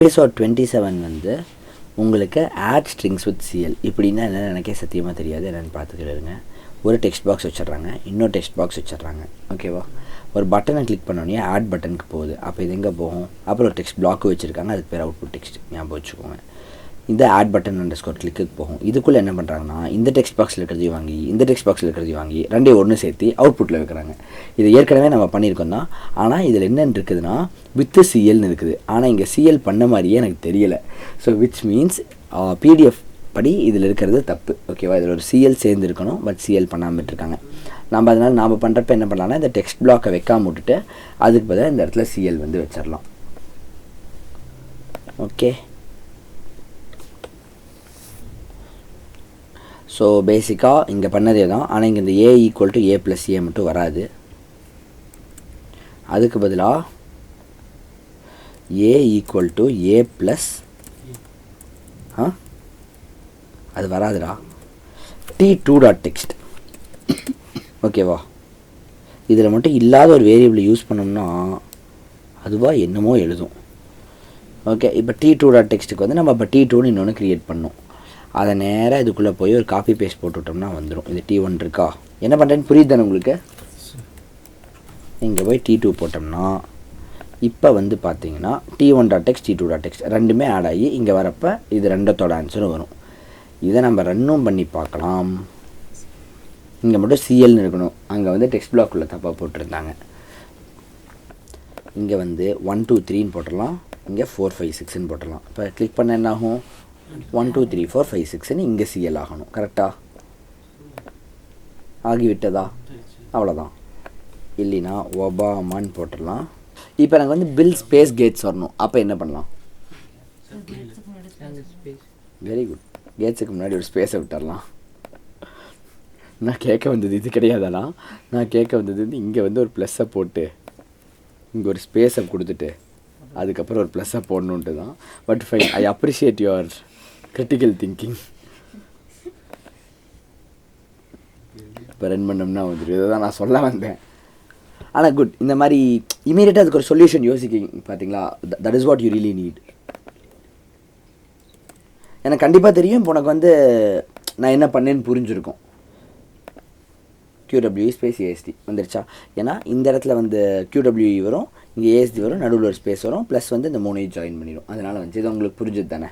Episode 27 வந்து உங்களுக்கு add strings with CL இப்படின்னா என்ன எனக்கே சத்தியமாக தெரியாது. என்னென்னு பார்த்துக்கிடுங்க. ஒரு டெக்ஸ்ட் பாக்ஸ் வச்சிட்றாங்க, இன்னொரு டெக்ஸ்ட் பாக்ஸ் வச்சிட்றாங்க. ஓகேவா? ஒரு பட்டனை கிளிக் பண்ணோன்னே ஆட் பட்டனுக்கு போகுது. அப்போ இது எங்கே போகும்? அப்புறம் ஒரு டெக்ஸ்ட் பிளாக்கு வச்சுருக்காங்க, அதுக்கு பேர் அவுட்புட் டெக்ஸ்ட். ஞாபகம் வச்சுக்கோங்க. இந்த ஆட் பட்டன் _ கிளிக்கு போகும். இதுக்குள்ளே என்ன பண்ணுறாங்கன்னா இந்த டெக்ஸ்ட் பாக்ஸில் இருக்கிறதையும் வாங்கி இந்த டெக்ஸ்ட் பாக்ஸில் இருக்கிறதையும் வாங்கி ரெண்டையும் ஒன்று சேர்த்து அவுட்புட்டில் வைக்கிறாங்க. இது ஏற்கனவே நம்ம பண்ணியிருக்கோம் தான். ஆனால் இதில் என்னென்னு இருக்குதுன்னா வித்து சிஎல்னு இருக்குது. ஆனால் இங்கே சிஎல் பண்ண மாதிரியே எனக்கு தெரியலை. ஸோ விச் மீன்ஸ் பிடிஎஃப் படி இதில் இருக்கிறது தப்பு. ஓகேவா? இதில் ஒரு சிஎல் சேர்ந்து இருக்கணும், பட் சிஎல் பண்ணாமல் இருக்காங்க. நம்ம அதனால் நாம் பண்ணுறப்ப என்ன பண்ணலாம்னா இந்த டெக்ஸ்ட் பிளாக்கை வைக்காம விட்டுட்டு அதுக்கு பதிலாக இந்த இடத்துல சிஎல் வந்து வச்சிடலாம். ஓகே. ஸோ பேசிக்காக இங்கே பண்ணதே தான். ஆனால் இங்கே இந்த ஏ equal to A plus A மட்டும் வராது. அதுக்கு பதிலாக ஏ ஈக்குவல் டு ஏ ப்ளஸ் அது வராதுடா. t2.text. ஓகேவா? இதில் மட்டும் இல்லாத ஒரு வேரியபிளை யூஸ் பண்ணோம்னா அதுவாக என்னமோ எழுதும். ஓகே. இப்போ t2.textக்கு வந்து நம்ம இப்போ t2ன்னு இன்னொன்று க்ரியேட் பண்ணோம். அதை நேராக இதுக்குள்ளே போய் ஒரு காப்பி பேஸ்ட் போட்டுவிட்டோம்னா வந்துடும். இது t1 இருக்கா? என்ன பண்ணுறேன்னு புரியுது தானே உங்களுக்கு? இங்கே போய் t2 போட்டோம்னா இப்போ வந்து பார்த்தீங்கன்னா t1.text t2.text ரெண்டுமே ஆட் ஆகி இங்கே வரப்போ இது ரெண்டத்தோட ஆன்சரும் வரும். இதை நம்ம ரன்னும் பண்ணி பார்க்கலாம். இங்கே மட்டும் சிஎல்னு இருக்கணும். அங்கே வந்து டெக்ஸ்ட் பிளாக்குள்ளே தப்பாக போட்டிருந்தாங்க. இங்கே வந்து 1 2 3ன்னு போட்டுடலாம். இங்கே 4 5 6ன்னு போட்டுடலாம். இப்போ கிளிக் பண்ண என்ன ஆகும்? 1 2 3 4 5 6ன்னு இங்கே சிஎல் ஆகணும். கரெக்டாக ஆகிவிட்டதா? அவ்வளோதான். இல்லைனா ஒபாமான்னு போட்டுடலாம். இப்போ நாங்கள் வந்து பில் ஸ்பேஸ் கேட்ஸ் வரணும். அப்போ என்ன பண்ணலாம்? Very good. கேட்ஸுக்கு முன்னாடி ஒரு ஸ்பேஸை விட்டுடலாம். நான் கேட்க வந்தது இது கிடையாதானா? நான் கேட்க வந்தது வந்து இங்கே வந்து ஒரு ப்ளஸ்ஸை போட்டு இங்கே ஒரு ஸ்பேஸை கொடுத்துட்டு அதுக்கப்புறம் ஒரு ப்ளஸ்ஸை போடணுன்ட்டு தான். But fine, I appreciate your critical thinking. இப்போ ரன் பண்ணோம்னா வந்துடும். இதை தான் நான் சொல்ல வந்தேன். ஆனால் குட். இந்த மாதிரி இமீடியட்டாக அதுக்கு ஒரு சொல்யூஷன் யோசிக்கிங்க பார்த்தீங்களா? That is what you really need. எனக்கு கண்டிப்பாக தெரியும் இப்போ உனக்கு வந்து நான் என்ன பண்ணேன்னு புரிஞ்சுருக்கும். QWE ஸ்பேஸ் ASD வந்துருச்சா? ஏன்னா இந்த இடத்துல வந்து QWE வரும், இங்கே ASD வரும், நடுவில் ஒரு ஸ்பேஸ் வரும், ப்ளஸ் வந்து இந்த 3 ஜாயின் பண்ணிடும். அதனால் வந்து இது உங்களுக்கு புரிஞ்சது தானே?